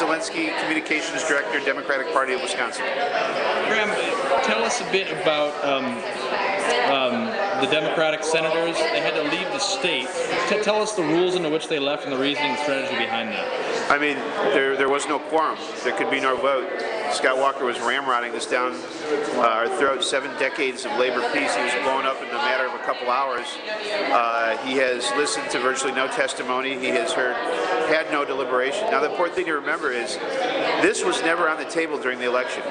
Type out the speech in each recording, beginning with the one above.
Zelinski, Communications Director, Democratic Party of Wisconsin. Graham, tell us a bit about the Democratic senators. They had to leave the state. Tell us the rules into which they left and the reasoning and strategy behind that. I mean, there was no quorum. There could be no vote. Scott Walker was ramrodding this down our throat. 7 decades of labor peace. He was blown up in a matter of a couple hours. He has listened to virtually no testimony. He has had no deliberation. Now, the important thing to remember is this was never on the table during the election.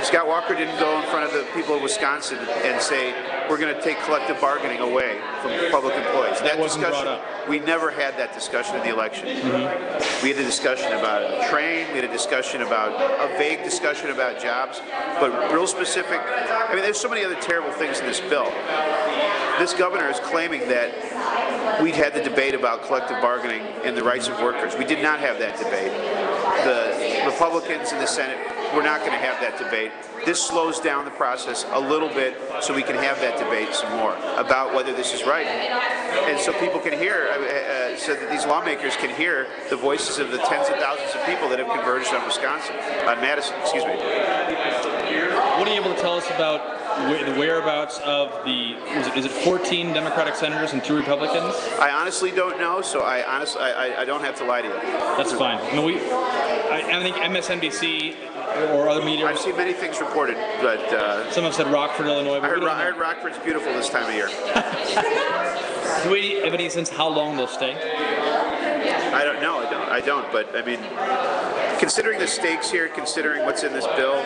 Scott Walker didn't go in front of the people of Wisconsin and say, we're going to take collective bargaining away from public employees. That wasn't brought up. We never had that discussion in the election. We had a discussion about a train, we had a discussion about, a vague discussion about jobs, but real specific. I mean, there's so many other terrible things in this bill. This governor is claiming that we'd had the debate about collective bargaining and the rights of workers. We did not have that debate. The Republicans in the Senate were not going to have that debate. This slows down the process a little bit so we can have that debate some more about whether this is right. And so people can hear, so that these lawmakers can hear the voices of the tens of thousands of people that have converged on Madison, excuse me. What are you able to tell us about the whereabouts of the, is it 14 Democratic senators and 2 Republicans? I honestly don't know, so I don't have to lie to you. That's fine. I mean, I think MSNBC or other media. I've seen many things reported, but some have said Rockford, Illinois. But I heard Rockford's beautiful this time of year. Do we have any sense how long they'll stay? I don't know. I don't. But I mean, considering the stakes here, considering what's in this bill,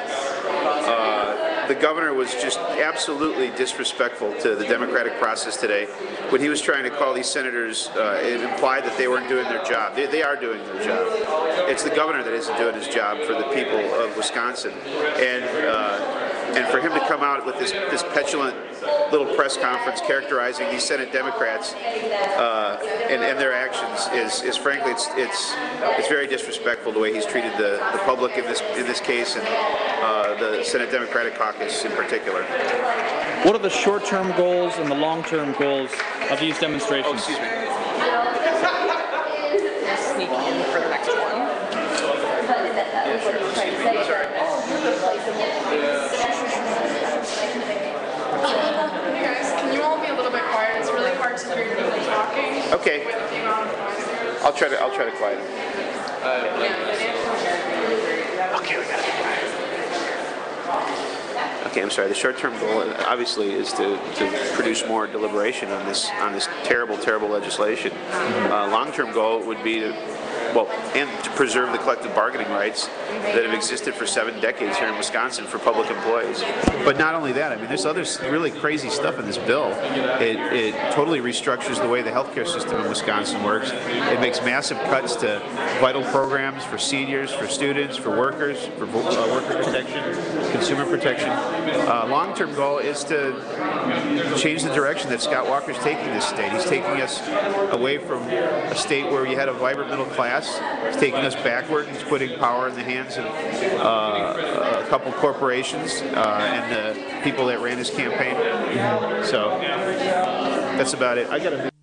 the governor was just absolutely disrespectful to the democratic process today when he was trying to call these senators. It implied that they weren't doing their job. They are doing their job. It's the governor that isn't doing his job for the people of Wisconsin. And for him to come out with this petulant little press conference characterizing these Senate Democrats and their actions is frankly it's very disrespectful the way he's treated the public in this case and the Senate Democratic Caucus in particular. What are the short-term goals and the long-term goals of these demonstrations? Oh, excuse me. Sneak in for the next one. Yeah, sure. Excuse me. Sorry. Hey guys, can you all be a little bit quiet? It's really hard to hear you talking. Okay. I'll try to quiet him. Okay, we got it. Okay, I'm sorry. The short-term goal, obviously, is to produce more deliberation on this terrible legislation. Long-term goal would be to preserve the collective bargaining rights that have existed for 7 decades here in Wisconsin for public employees. But not only that, I mean, there's other really crazy stuff in this bill. It totally restructures the way the healthcare system in Wisconsin works. It makes massive cuts to vital programs for seniors, for students, for workers, for worker protection, consumer protection. Long-term goal is to change the direction that Scott Walker's taking this state. He's taking us away from a state where you had a vibrant middle class. He's taking us backward. He's putting power in the hands of a couple corporations and the people that ran his campaign. So that's about it.